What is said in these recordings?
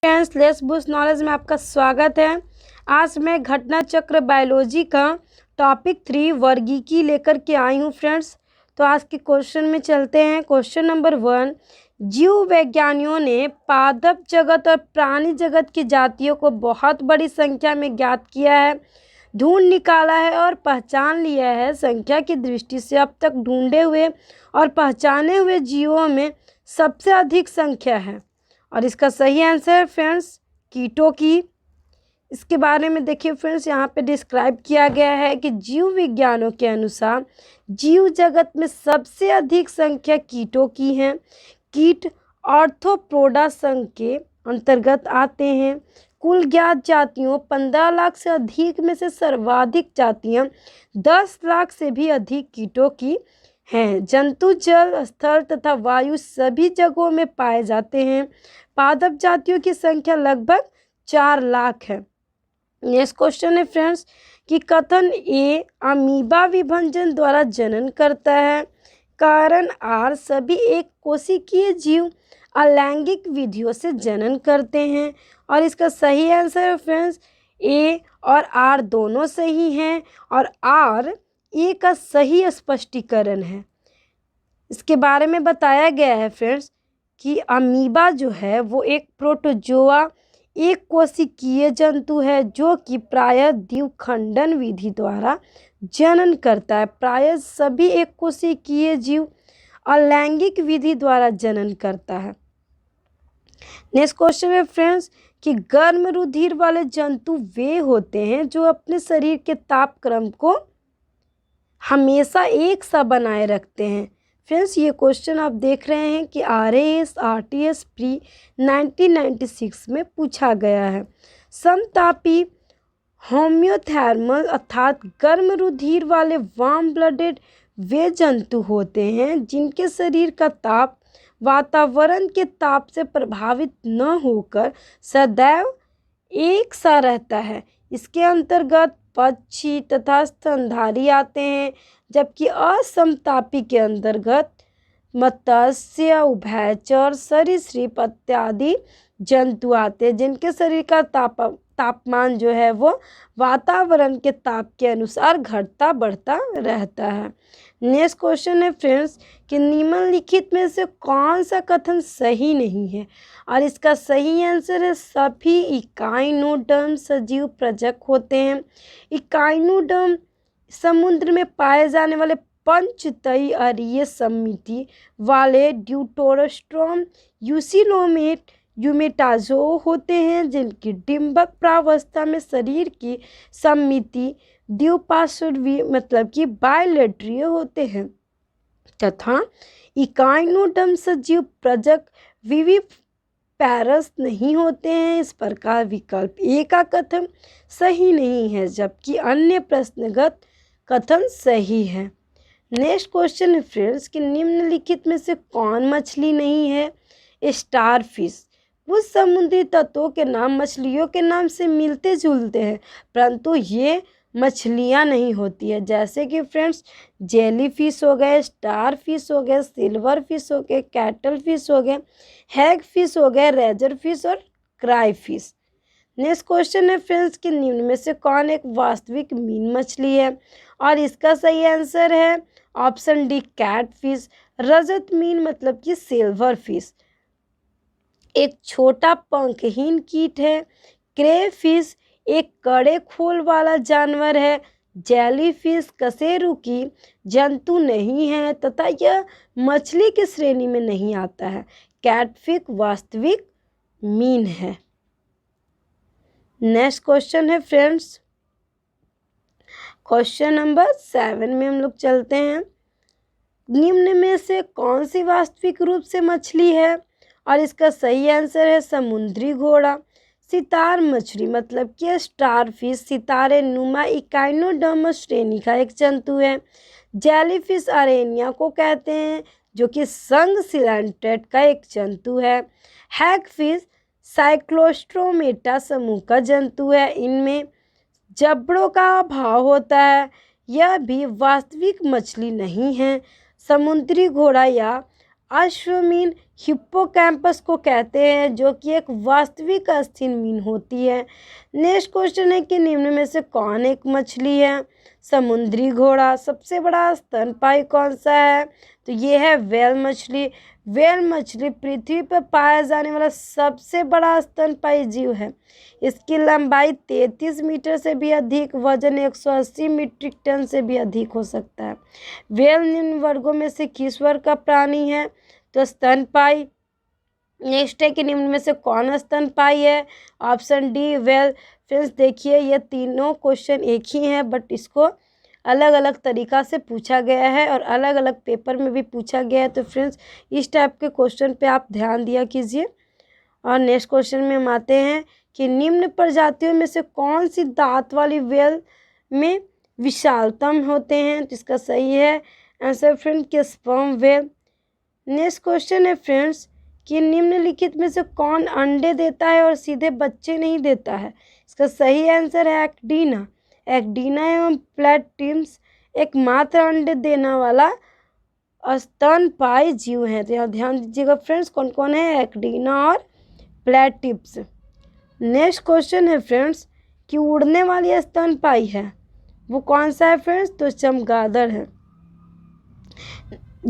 Friends, let's boost knowledge में आपका स्वागत है। आज मैं घटना चक्र बायोलॉजी का टॉपिक 3 वर्गीकी लेकर के आई हूँ फ्रेंड्स। तो आज के क्वेश्चन में चलते हैं। क्वेश्चन नंबर 1, जीव वैज्ञानिकों ने पादप जगत और प्राणी जगत की जातियों को बहुत बड़ी संख्या में ज्ञात किया है, ढूंढ निकाला है और पहचान लिया है। संख्या की दृष्टि से अब तक ढूंढे हुए और पहचाने हुए जीवों में सबसे अधिक संख्या है और इसका सही आंसर फ्रेंड्स कीटों की। इसके बारे में देखिए फ्रेंड्स, यहाँ पे डिस्क्राइब किया गया है कि जीव विज्ञानों के अनुसार जीव जगत में सबसे अधिक संख्या कीटों की है। कीट आर्थ्रोपोडा संघ के अंतर्गत आते हैं। कुल ज्ञात जातियों 15 लाख से अधिक में से सर्वाधिक जातियाँ 10 लाख से भी अधिक कीटों की हैं। जंतु जल, स्थल तथा वायु सभी जगहों में पाए जाते हैं। पादप जातियों की संख्या लगभग 4 लाख है। नेक्स्ट क्वेश्चन है फ्रेंड्स कि कथन ए अमीबा विभंजन द्वारा जनन करता है। कारण आर सभी एक कोशिकीय जीव अलैंगिक विधियों से जनन करते हैं और इसका सही आंसर है फ्रेंड्स ए और आर दोनों सही हैं और आर ए का सही स्पष्टीकरण है। इसके बारे में बताया गया है फ्रेंड्स कि अमीबा जो है वो एक प्रोटोजोआ एक कोशिकीय जंतु है जो कि प्रायः द्विखंडन विधि द्वारा जनन करता है। प्रायः सभी एक कोशिकीय जीव अलैंगिक विधि द्वारा जनन करता है। नेक्स्ट क्वेश्चन है फ्रेंड्स कि गर्म रुधिर वाले जंतु वे होते हैं जो अपने शरीर के तापक्रम को हमेशा एक सा बनाए रखते हैं। फ्रेंड्स, ये क्वेश्चन आप देख रहे हैं कि RAS RTS प्री 1996 में पूछा गया है। समतापी होम्योथर्मल अर्थात गर्म रुधिर वाले वार्म ब्लडेड वे जंतु होते हैं जिनके शरीर का ताप वातावरण के ताप से प्रभावित न होकर सदैव एक सा रहता है। इसके अंतर्गत पक्षी तथा स्तनधारी आते हैं, जबकि असमतापी के अंतर्गत मत्स्य, उभयचर, सरीसृप इत्यादि जंतु आते हैं जिनके शरीर का तापमान जो है वो वातावरण के ताप के अनुसार घटता बढ़ता रहता है। नेक्स्ट क्वेश्चन है फ्रेंड्स कि निम्नलिखित में से कौन सा कथन सही नहीं है और इसका सही आंसर है सभी इकाइनोडर्म सजीव प्रजक होते हैं। इकाइनोडर्म समुद्र में पाए जाने वाले पंचतई अरीय समिति वाले ड्यूटेरोस्ट्रोम यूसिनोमेट यूमेटाजो होते हैं जिनकी डिंबक प्रावस्था में शरीर की समिति द्विपार्श्वी मतलब कि बायलेटरीय होते हैं तथा इकाइनोडर्म सजीव प्रजक विविपैरस नहीं होते हैं। इस प्रकार विकल्प ए का कथन सही नहीं है जबकि अन्य प्रश्नगत कथन सही है। नेक्स्ट क्वेश्चन है फ्रेंड्स कि निम्नलिखित में से कौन मछली नहीं है। स्टारफिश। कुछ समुद्री तत्वों के नाम मछलियों के नाम से मिलते जुलते हैं परंतु ये मछलियाँ नहीं होती है, जैसे कि फ्रेंड्स जेली फिश हो गए, स्टार फिश हो गए, सिल्वर फिश हो गए, कैटल फिश हो गए, हैग फिश हो गए, रेजर फिश और क्राई फिश। नेक्स्ट क्वेश्चन है फ्रेंड्स कि निम्न में से कौन एक वास्तविक मीन मछली है और इसका सही आंसर है ऑप्शन डी कैट फिश। रजत मीन मतलब कि सिल्वर फिश एक छोटा पंखहीन कीट है। क्रे फिश एक कड़े खोल वाला जानवर है। जेली फिश कशेरुकी जंतु नहीं है तथा यह मछली की श्रेणी में नहीं आता है। कैटफिश वास्तविक मीन है। नेक्स्ट क्वेश्चन है फ्रेंड्स क्वेश्चन नंबर 7 में हम लोग चलते हैं। निम्न में से कौन सी वास्तविक रूप से मछली है और इसका सही आंसर है समुद्री घोड़ा। सितार मछली मतलब कि स्टारफिश सितारे नुमा इकाइनोडर्मस श्रेणी का एक जंतु है। जेलीफिश अरेनिया को कहते हैं जो कि संघ सिलेंट्रेट का एक जंतु है। हैगफिश साइक्लोस्ट्रोमेटा समूह का जंतु है। इनमें जबड़ों का अभाव होता है। यह भी वास्तविक मछली नहीं है। समुद्री घोड़ा या अश्वमीन हिप्पोकैम्पस को कहते हैं, जो कि एक वास्तविक अस्थिर मीन होती है। नेक्स्ट क्वेश्चन है कि निम्न में से कौन एक मछली है? समुद्री घोड़ा। सबसे बड़ा स्तनपायी कौन सा है? तो ये है व्हेल मछली। व्हेल मछली पृथ्वी पर पाया जाने वाला सबसे बड़ा स्तनपायी जीव है। इसकी लंबाई 33 मीटर से भी अधिक, वजन 180 मीट्रिक टन से भी अधिक हो सकता है। व्हेल निम्न वर्गों में से किस वर्ग का प्राणी है? तो स्तनपायी। नेक्स्ट है कि निम्न में से कौन स्तनपायी है? Option D whale. फ्रेंड्स देखिए, ये तीनों क्वेश्चन एक ही हैं, बट इसको अलग अलग तरीक़ा से पूछा गया है और अलग अलग पेपर में भी पूछा गया है। तो फ्रेंड्स इस टाइप के क्वेश्चन पे आप ध्यान दिया कीजिए। और नेक्स्ट क्वेश्चन में हम आते हैं कि निम्न प्रजातियों में से कौन सी दांत वाली व्हेल में विशालतम होते हैं? तो इसका सही है आंसर फ्रेंड कि स्पर्म व्हेल। नेक्स्ट क्वेश्चन है फ्रेंड्स कि निम्नलिखित में से कौन अंडे देता है और सीधे बच्चे नहीं देता है? इसका सही आंसर है एक्टिना। एक्टिना एवं प्लैटिपस एकमात्र अंडे देने वाला स्तनपायी जीव है। तो यहाँ ध्यान दीजिएगा फ्रेंड्स, कौन कौन है? एक्टिना और प्लैटिपस। नेक्स्ट क्वेश्चन है फ्रेंड्स कि उड़ने वाली स्तनपायी है वो कौन सा है फ्रेंड्स? तो चमगादड़ है।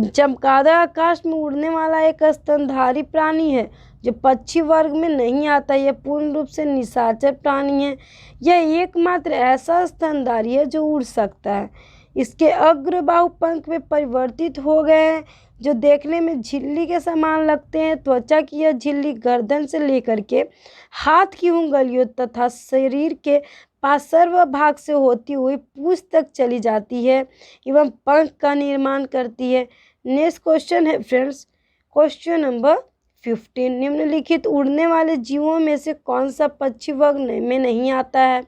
चमगादड़ आकाश में उड़ने वाला एक स्तनधारी प्राणी है जो पक्षी वर्ग में नहीं आता। यह पूर्ण रूप से निशाचर प्राणी है। यह एकमात्र ऐसा स्तनधारी है जो उड़ सकता है। इसके अग्र बाहु पंख में परिवर्तित हो गए हैं जो देखने में झिल्ली के समान लगते हैं। त्वचा की यह झिल्ली गर्दन से लेकर के हाथ की उंगलियों तथा शरीर के पार्श्व भाग से होती हुई पूंछ तक चली जाती है एवं पंख का निर्माण करती है। नेक्स्ट क्वेश्चन है फ्रेंड्स, क्वेश्चन नंबर 15। निम्नलिखित उड़ने वाले जीवों में से कौन सा पक्षी वर्ग में नहीं आता है?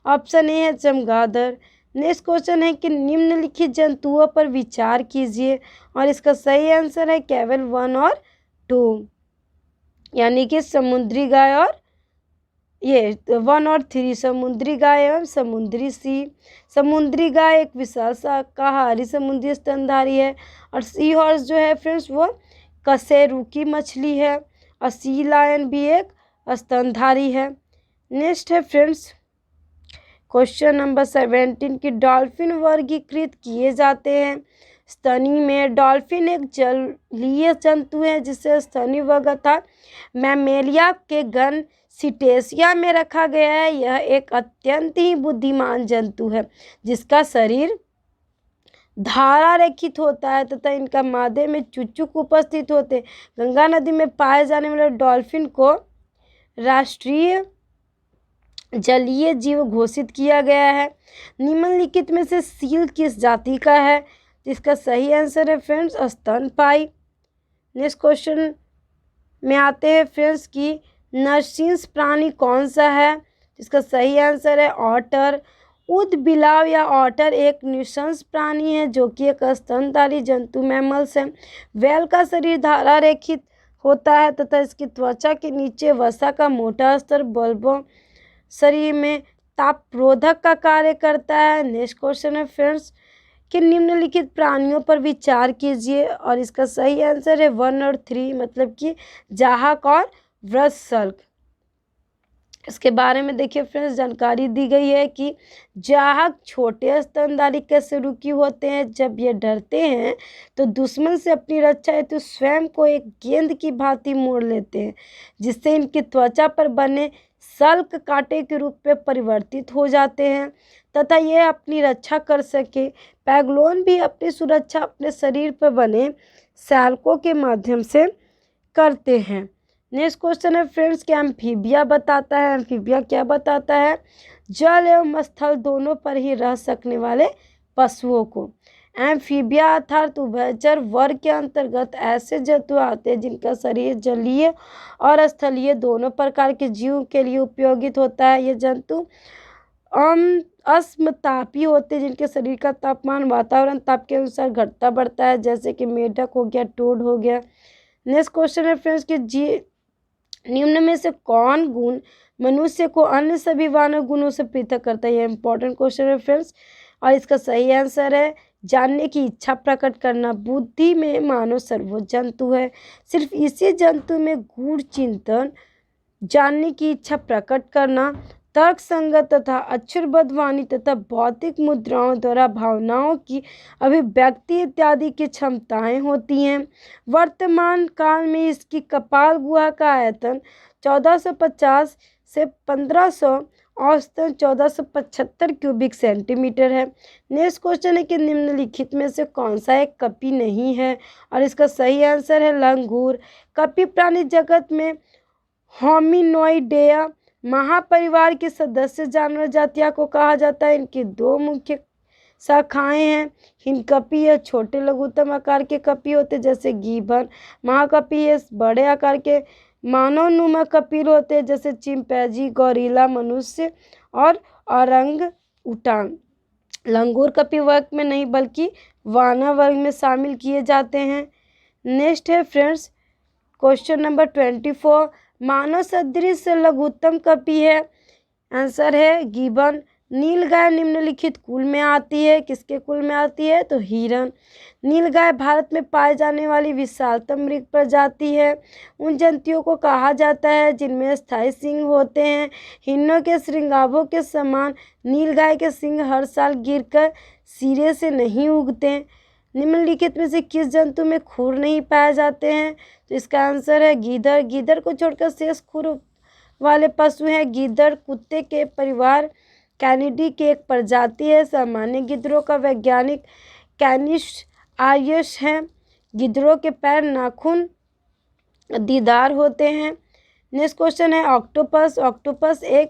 ऑप्शन ए है चमगादड़। नेक्स्ट क्वेश्चन है कि निम्नलिखित जंतुओं पर विचार कीजिए और इसका सही आंसर है केवल 1 और 2, यानी कि समुद्री गाय और 1 और 3, समुद्री गाय एवं समुद्री सी। समुद्री गाय एक विशाल शाकाहारी समुद्री स्तनधारी है और सी हॉर्स जो है फ्रेंड्स वो कशेरुकी मछली है और सी लायन भी एक स्तनधारी है। नेक्स्ट है फ्रेंड्स क्वेश्चन नंबर 17 कि डॉल्फिन वर्गीकृत किए जाते हैं स्तनी में। डॉल्फिन एक जलीय जंतु है जिसे स्तनी वर्ग अर्थात मैमेलिया के गण सिटेशिया में रखा गया है। यह एक अत्यंत ही बुद्धिमान जंतु है जिसका शरीर धारा रेखित होता है तथा इनका मादे में चुच्चुक उपस्थित होते हैं। गंगा नदी में पाए जाने वाले डॉल्फिन को राष्ट्रीय जलीय जीव घोषित किया गया है। निम्नलिखित में से सील किस जाति का है? इसका सही आंसर है फ्रेंड्स स्तनपायी। नेक्स्ट क्वेश्चन में आते हैं फ्रेंड्स कि नरसिंह प्राणी कौन सा है? इसका सही आंसर है ऑटर। ऊदबिलाव या ऑटर एक नृशंस प्राणी है जो कि एक स्तनधारी जंतु मैमल्स है। व्हेल का शरीर धारा रेखित होता है तथा इसकी त्वचा के नीचे वसा का मोटा स्तर बल्बों शरीर में तापरोधक का कार्य करता है। नेक्स्ट क्वेश्चन है फ्रेंड्स कि निम्नलिखित प्राणियों पर विचार कीजिए और इसका सही आंसर है 1 और 3, मतलब कि जाहक और वृषशल्क। इसके बारे में देखिए फ्रेंड्स जानकारी दी गई है कि जाहक छोटे स्तनधारी कशेरुकी होते हैं। जब ये डरते हैं तो दुश्मन से अपनी रक्षा हेतु स्वयं को एक गेंद की भांति मोड़ लेते हैं जिससे इनकी त्वचा पर बने शल्क कांटे के रूप में परिवर्तित हो जाते हैं तथा यह अपनी रक्षा कर सके। पैग्लोन भी अपनी सुरक्षा अपने शरीर पर बने शल्कों के माध्यम से करते हैं। नेक्स्ट क्वेश्चन है फ्रेंड्स कि एम्फीबिया बताता है। एम्फीबिया क्या बताता है? जल एवं स्थल दोनों पर ही रह सकने वाले पशुओं को। एम्फीबिया अर्थात उभयचर वर्ग के अंतर्गत ऐसे जंतु आते हैं जिनका शरीर जलीय और स्थलीय दोनों प्रकार के जीव के लिए उपयोगित होता है। ये जंतु असमतापी होते हैं जिनके शरीर का तापमान वातावरण ताप के अनुसार घटता बढ़ता है, जैसे कि मेढक हो गया, टोड हो गया। नेक्स्ट क्वेश्चन है फ्रेंड्स कि निम्न में से कौन गुण मनुष्य को अन्य सभी मानव गुणों से पृथक करता है? यह इंपॉर्टेंट क्वेश्चन है फ्रेंड्स और इसका सही आंसर है जानने की इच्छा प्रकट करना। बुद्धि में मानव सर्वोच्च जंतु है। सिर्फ इसी जंतु में गूढ़ चिंतन, जानने की इच्छा प्रकट करना, तर्क संगत तथा अक्षरबद्ध वाणी तथा भौतिक मुद्राओं द्वारा भावनाओं की अभिव्यक्ति इत्यादि की क्षमताएं होती हैं। वर्तमान काल में इसकी कपाल गुहा का आयतन 1450 से 1500 औसतन 1475 क्यूबिक सेंटीमीटर है। नेक्स्ट क्वेश्चन है कि निम्नलिखित में से कौन सा एक कपी नहीं है, और इसका सही आंसर है लंगूर। कपी प्राणी जगत में होमिनोइडेआ महापरिवार के सदस्य जानवर जातियों को कहा जाता है। इनकी दो मुख्य शाखाएं हैं। हिमकपी यह छोटे लघुतम आकार के कपी होते जैसे गीबन। महाकपी ये बड़े आकार के मानवनुमा कपिल होते हैं जैसे चिंपैंजी, गोरिल्ला, मनुष्य और औरंग उटान। लंगूर कपी वर्ग में नहीं बल्कि वाना वर्ग में शामिल किए जाते हैं। नेक्स्ट है फ्रेंड्स क्वेश्चन नंबर 24। मानव सदृश लघुत्तम कपी है, आंसर है गिबन। नीलगाय निम्नलिखित कुल में आती है, किसके कुल में आती है तो हिरण। नीलगाय भारत में पाए जाने वाली विशालतम मृग प्रजाति है। उन जंतुओं को कहा जाता है जिनमें स्थायी सींग होते हैं। हिरणों के श्रृंगारों के समान नीलगाय के सींग हर साल गिरकर सिरे से नहीं उगते। निम्नलिखित में से किस जंतु में खुर नहीं पाए जाते हैं, तो इसका आंसर है गीदड़। गीदड़ को छोड़कर शेष खुर वाले पशु हैं। गीदड़ कुत्ते के परिवार कैनिडी की एक प्रजाति है। सामान्य गिद्धरों का वैज्ञानिक कैनिस आयस है। गिद्धरों के पैर नाखून दीदार होते हैं। नेक्स्ट क्वेश्चन है ऑक्टोपस। ऑक्टोपस एक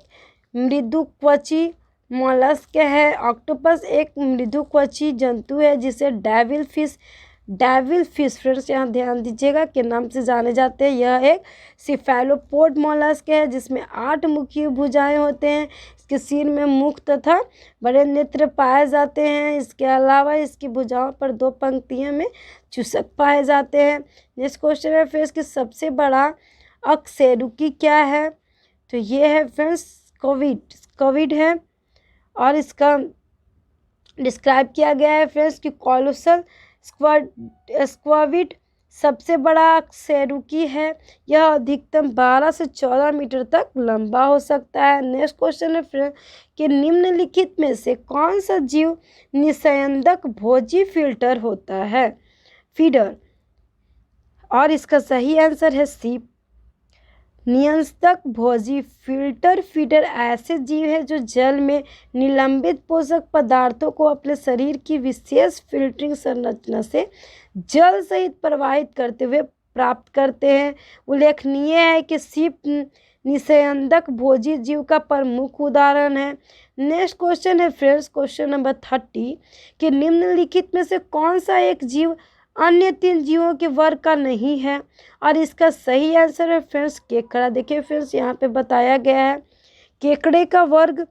मृदुकवची मोलस्क है। ऑक्टोपस एक मृदुकवची जंतु है जिसे डेविल फिश फ्रेंड्स यहाँ ध्यान दीजिएगा के नाम से जाने जाते हैं। यह एक सिफेलोपोड मोलस्क है जिसमें 8 मुखी भुजाएं होते हैं। इसके सिर में मुख तथा बड़े नेत्र पाए जाते हैं। इसके अलावा इसकी भुजाओं पर 2 पंक्तियों में चूसक पाए जाते हैं। नेक्स्ट क्वेश्चन है फ्रेंड्स कि सबसे बड़ा अकशेरुकी क्या है, तो ये है फ्रेंड्स कोविड है, और इसका डिस्क्राइब किया गया है फ्रेंड्स कि कोलोसल स्क्वाविड सबसे बड़ा अकशेरुकी है। यह अधिकतम 12 से 14 मीटर तक लंबा हो सकता है। नेक्स्ट क्वेश्चन है फ्रेंड कि निम्नलिखित में से कौन सा जीव निस्यंदक भोजी फीडर, और इसका सही आंसर है सीप। निस्यंदक भोजी फीडर ऐसे जीव हैं जो जल में निलंबित पोषक पदार्थों को अपने शरीर की विशेष फिल्टरिंग संरचना से जल सहित प्रवाहित करते हुए प्राप्त करते हैं। उल्लेखनीय है कि सीप निस्यंदक भोजी जीव का प्रमुख उदाहरण है। नेक्स्ट क्वेश्चन है फ्रेंड्स क्वेश्चन नंबर 30 कि निम्नलिखित में से कौन सा एक जीव अन्य 3 जीवों के वर्ग का नहीं है, और इसका सही आंसर है फ्रेंड्स केकड़ा। देखिए फ्रेंड्स यहाँ पे बताया गया है केकड़े का वर्ग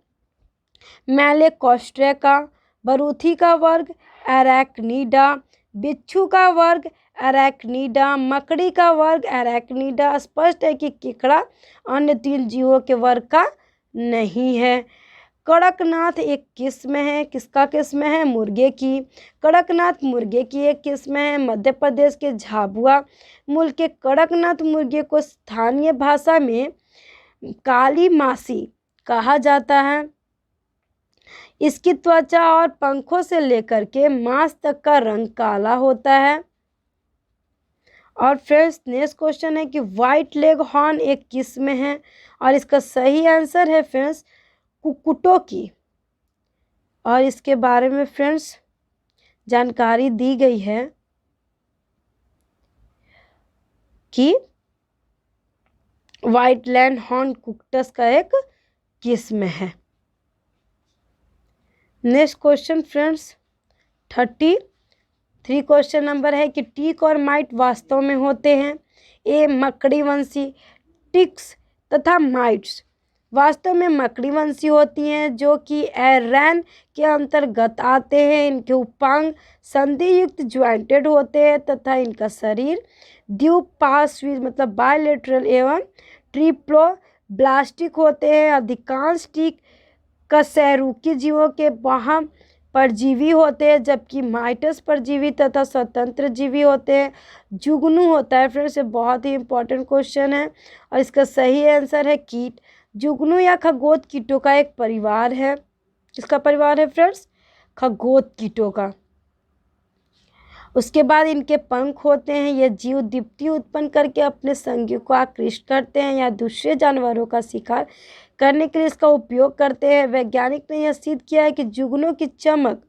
मैलेकोस्ट्रेका, बरूथी का वर्ग एराक्निडा, बिच्छू का वर्ग एराक्निडा, मकड़ी का वर्ग एराक्निडा। स्पष्ट है कि केकड़ा अन्य 3 जीवों के वर्ग का नहीं है। कड़कनाथ एक किस्म है, किसका किस्म है मुर्गे की। कड़कनाथ मुर्गे की एक किस्म है। मध्य प्रदेश के झाबुआ मूल के कड़कनाथ मुर्गे को स्थानीय भाषा में काली मासी कहा जाता है। इसकी त्वचा और पंखों से लेकर के मांस तक का रंग काला होता है। और फ्रेंड्स नेक्स्ट क्वेश्चन है कि व्हाइट लेग हॉर्न एक किस्म है, और इसका सही आंसर है फ्रेंड्स कुक्कुटों की। और इसके बारे में फ्रेंड्स जानकारी दी गई है कि व्हाइट लैंड हॉर्न कुक्कुटस का एक किस्म है। Next question friends 33 question number है कि टिक और माइट वास्तव में होते हैं। ए मकड़ी वंशी टिक्स तथा माइट्स वास्तव में मकड़ी वंशी होती हैं जो कि एरैन के अंतर्गत आते हैं। इनके उपांग संधि युक्त ज्वाइंटेड होते हैं तथा इनका शरीर द्विपार्श्वी मतलब बायलेटरल एवं ट्रिप्लोब्लास्टिक होते हैं। अधिकांश टिक कशेरुकी जीवों के बाह्य परजीवी होते हैं, जबकि माइटस परजीवी तथा स्वतंत्र जीवी होते हैं। जुगनू होता है फ्रेंड्स, ये बहुत ही इंपॉर्टेंट क्वेश्चन है और इसका सही आंसर है कीट। जुगनू या खगोत कीटों का एक परिवार है। किसका परिवार है फ्रेंड्स? खगोत कीटों का। उसके बाद इनके पंख होते हैं। ये जीव दीप्ति उत्पन्न करके अपने संगियों को आकृष्ट करते हैं या दूसरे जानवरों का शिकार करने के लिए इसका उपयोग करते हैं। वैज्ञानिक ने यह सिद्ध किया है कि जुगनू की चमक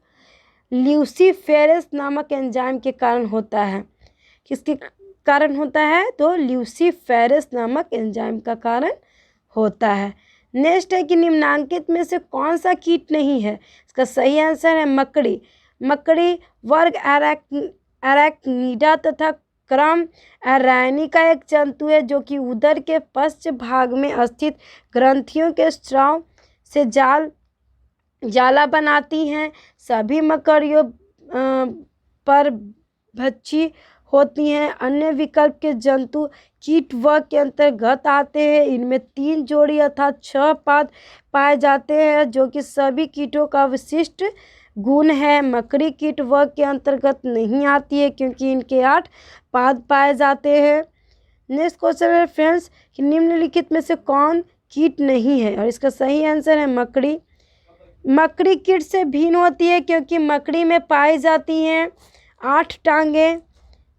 ल्यूसीफेरस नामक एंजाइम के कारण होता है। किसके कारण होता है? तो ल्यूसीफेरस नामक एंजाइम का कारण होता है। नेक्स्ट है कि निम्नांकित में से कौन सा कीट नहीं है? इसका सही आंसर है मकड़ी। मकड़ी वर्ग एराक्निडा तथा क्रम एरानी का एक जंतु है जो कि उदर के पश्च भाग में स्थित ग्रंथियों के स्राव से जाला बनाती हैं। सभी मकड़ियों पर भक्षी होती हैं। अन्य विकल्प के जंतु कीट वर्ग के अंतर्गत आते हैं। इनमें 3 जोड़ी अर्थात 6 पाद पाए जाते हैं जो कि सभी कीटों का विशिष्ट गुण है। मकड़ी कीट वर्ग के अंतर्गत नहीं आती है क्योंकि इनके 8 पाद पाए जाते हैं। नेक्स्ट क्वेश्चन है फ्रेंड्स कि निम्नलिखित में से कौन कीट नहीं है? और इसका सही आंसर है मकड़ी। मकड़ी कीट से भिन्न होती है क्योंकि मकड़ी में पाई जाती हैं 8 टांगें।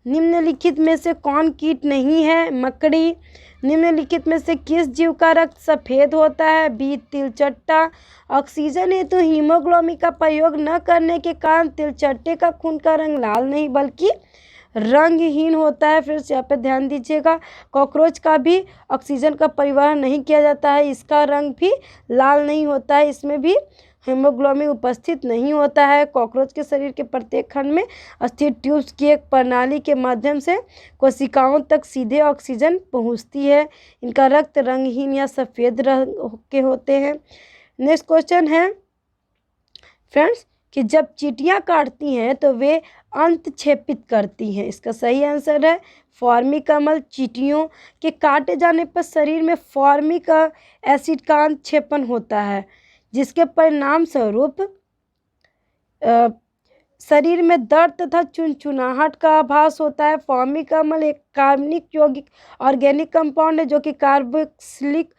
निम्नलिखित में से कौन कीट नहीं है? मकड़ी। निम्नलिखित में से किस जीव का रक्त सफ़ेद होता है? बी तिलचट्टा। ऑक्सीजन हेतु हीमोग्लोबिन का प्रयोग न करने के कारण तिलचट्टे का खून का रंग लाल नहीं बल्कि रंगहीन होता है। फिर यहाँ पे ध्यान दीजिएगा, कॉकरोच का भी ऑक्सीजन का परिवहन नहीं किया जाता है, इसका रंग भी लाल नहीं होता है, इसमें भी हीमोग्लोबिन उपस्थित नहीं होता है। कॉकरोच के शरीर के प्रत्येक खंड में स्थित ट्यूब्स की एक प्रणाली के माध्यम से कोशिकाओं तक सीधे ऑक्सीजन पहुंचती है। इनका रक्त रंगहीन या सफ़ेद रंग के होते हैं। नेक्स्ट क्वेश्चन है फ्रेंड्स कि जब चींटियां काटती हैं तो वे अंतक्षेपित करती हैं। इसका सही आंसर है फॉर्मिकमल। चींटियों के काटे जाने पर शरीर में फॉर्मिक एसिड का अंतक्षेपण होता है जिसके परिणाम स्वरूप शरीर में दर्द तथा चुनचुनाहट का आभास होता है। फॉर्मिक अम्ल एक कार्बनिक यौगिक ऑर्गेनिक कंपाउंड है जो कि कार्बोक्सिलिक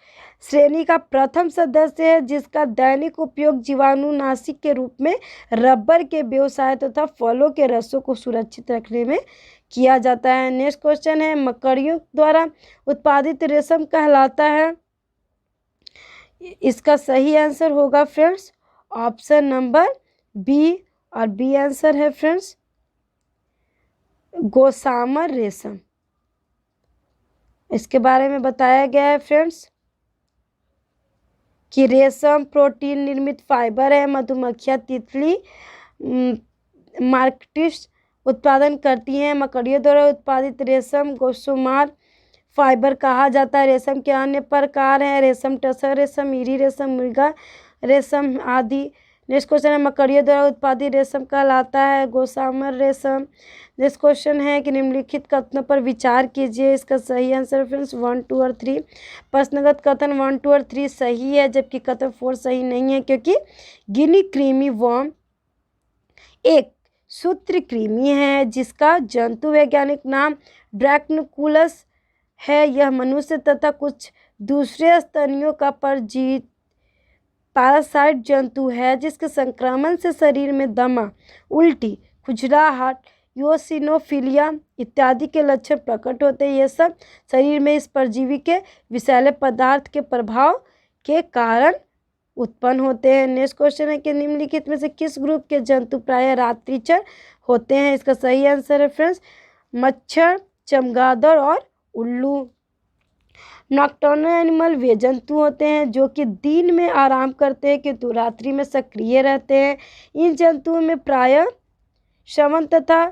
श्रेणी का प्रथम सदस्य है जिसका दैनिक उपयोग जीवाणुनाशी के रूप में रबर के व्यवसाय तथा फलों के रसों को सुरक्षित रखने में किया जाता है। नेक्स्ट क्वेश्चन है मकड़ियों द्वारा उत्पादित रेशम कहलाता है। इसका सही आंसर होगा फ्रेंड्स ऑप्शन नंबर बी, और बी आंसर है फ्रेंड्स गोसामर रेशम। इसके बारे में बताया गया है फ्रेंड्स कि रेशम प्रोटीन निर्मित फाइबर है। मधुमक्खियाँ तितली मार्कटिस उत्पादन करती हैं। मकड़ियों द्वारा उत्पादित रेशम गोसामर फाइबर कहा जाता है। रेशम के अन्य प्रकार हैं रेशम टसर रेशम, ईरी रेशम, मृगा रेशम आदि। नेक्स्ट क्वेश्चन है मकड़ियों द्वारा उत्पादित रेशम कहलाता है गोसामर रेशम। नेक्स्ट क्वेश्चन है कि निम्नलिखित कथनों पर विचार कीजिए। इसका सही आंसर फ्रेंड्स 1, 2 और 3। प्रश्नगत कथन 1, 2 और 3 सही है जबकि कथन 4 सही नहीं है क्योंकि गिनी क्रीमी वर्म एक सूत्रकृमि है जिसका जंतु वैज्ञानिक नाम ड्रैक्नकुलस है। यह मनुष्य तथा कुछ दूसरे स्तनियों का परजीवी पैरासाइट जंतु है जिसके संक्रमण से शरीर में दमा, उल्टी, खुजलाहट, योसिनोफिलिया इत्यादि के लक्षण प्रकट होते हैं। ये सब शरीर में इस परजीवी के विषैले पदार्थ के प्रभाव के कारण उत्पन्न होते हैं। नेक्स्ट क्वेश्चन है कि निम्नलिखित में से किस ग्रुप के जंतु प्रायः रात्रिचर होते हैं? इसका सही आंसर है फ्रेंड्स मच्छर, चमगादड़ और उल्लू। नॉक्टर्नल एनिमल वे जंतु होते हैं जो कि दिन में आराम करते हैं किंतु रात्रि में सक्रिय रहते हैं। इन जंतुओं में प्रायः श्रवण तथा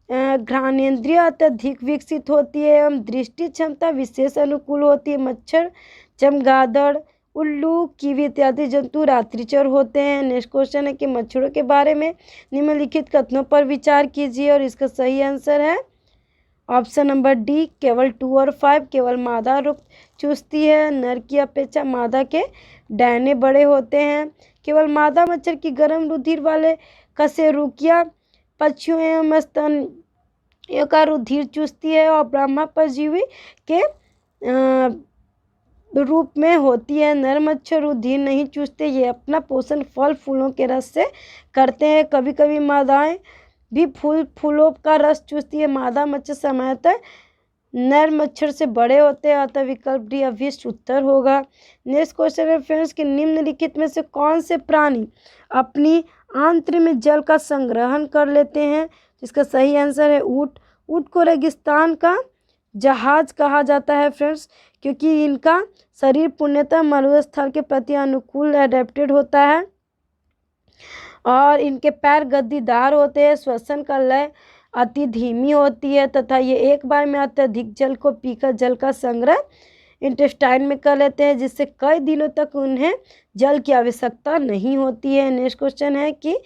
घ्राणेंद्रिय अत्यधिक विकसित होती है एवं दृष्टि क्षमता विशेष अनुकूल होती है। मच्छर, चमगादड़, उल्लू, कीवी इत्यादि जंतु रात्रिचर होते हैं। नेक्स्ट क्वेश्चन है कि मच्छरों के बारे में निम्नलिखित कथनों पर विचार कीजिए और इसका सही आंसर है ऑप्शन नंबर डी केवल 2 और 5। केवल मादा रुक चूसती है। नर की अपेक्षा मादा के डैने बड़े होते हैं। केवल मादा मच्छर की गर्म रुधिर वाले कशेरुकिया पक्षियों एवं स्तनियों का रुधिर चूसती है और ब्रह्मा परजीवी के रूप में होती है। नर मच्छर रुधिर नहीं चूसते, ये अपना पोषण फल फूलों के रस से करते हैं। कभी कभी मादाएं भी फूलों का रस चूसती है। मादा मच्छर सामान्यतः नर मच्छर से बड़े होते हैं, अतः विकल्प डी अभिष्ट उत्तर होगा। नेक्स्ट क्वेश्चन है फ्रेंड्स कि निम्नलिखित में से कौन से प्राणी अपनी आंत्र में जल का संग्रहण कर लेते हैं? जिसका सही आंसर है ऊंट। ऊंट को रेगिस्तान का जहाज कहा जाता है फ्रेंड्स, क्योंकि इनका शरीर पूर्णतः मरुस्थल के प्रति अनुकूल एडेप्टेड होता है और इनके पैर गद्दीदार होते हैं। श्वसन का लय अति धीमी होती है तथा ये एक बार में अत्यधिक जल को पीकर जल का संग्रह इंटेस्टाइन में कर लेते हैं, जिससे कई दिनों तक उन्हें जल की आवश्यकता नहीं होती है। नेक्स्ट क्वेश्चन है कि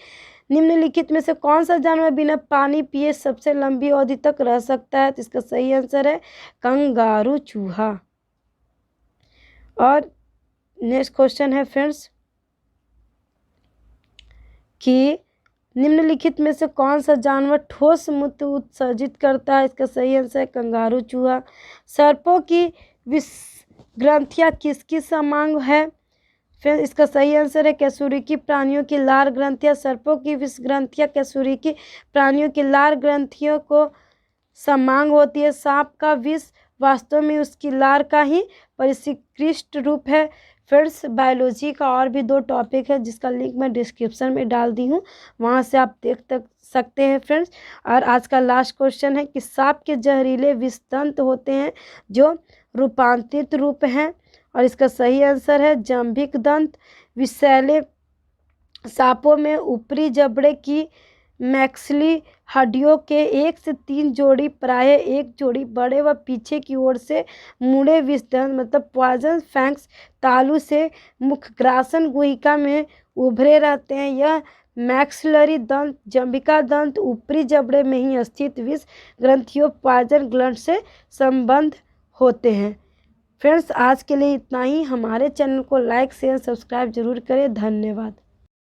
निम्नलिखित में से कौन सा जानवर बिना पानी पिए सबसे लंबी अवधि तक रह सकता है? तो इसका सही आंसर है कंगारू चूहा। और नेक्स्ट क्वेश्चन है फ्रेंड्स कि निम्नलिखित में से कौन सा जानवर ठोस मूत्र उत्सर्जित करता है? इसका सही आंसर है कंगारू चूहा। सर्पों की विष ग्रंथियाँ किसकी समांग है? फिर इसका सही आंसर है कशेरुकी प्राणियों की लार ग्रंथियाँ। सर्पों की विष ग्रंथियाँ कशेरुकी प्राणियों की लार ग्रंथियों को समांग होती है। सांप का विष वास्तव में उसकी लार का ही परिष्कृत रूप है। फ्रेंड्स बायोलॉजी का और भी 2 टॉपिक है जिसका लिंक मैं डिस्क्रिप्शन में डाल दी हूँ, वहाँ से आप देख सकते हैं फ्रेंड्स। और आज का लास्ट क्वेश्चन है कि सांप के जहरीले विषदंत होते हैं जो रूपांतरित रूप हैं, और इसका सही आंसर है जंभिक दंत। विषैले सांपों में ऊपरी जबड़े की मैक्सिली हड्डियों के 1 से 3 जोड़ी, प्रायः 1 जोड़ी बड़े व पीछे की ओर से मुड़े विषदंत मतलब पॉइजन फैंक्स तालू से मुखग्रासन गुहिका में उभरे रहते हैं। यह मैक्सिलरी दंत जंभिका दंत ऊपरी जबड़े में ही स्थित विष ग्रंथियों पॉइजन ग्लैंड से संबंध होते हैं। फ्रेंड्स आज के लिए इतना ही। हमारे चैनल को लाइक शेयर सब्सक्राइब जरूर करें। धन्यवाद।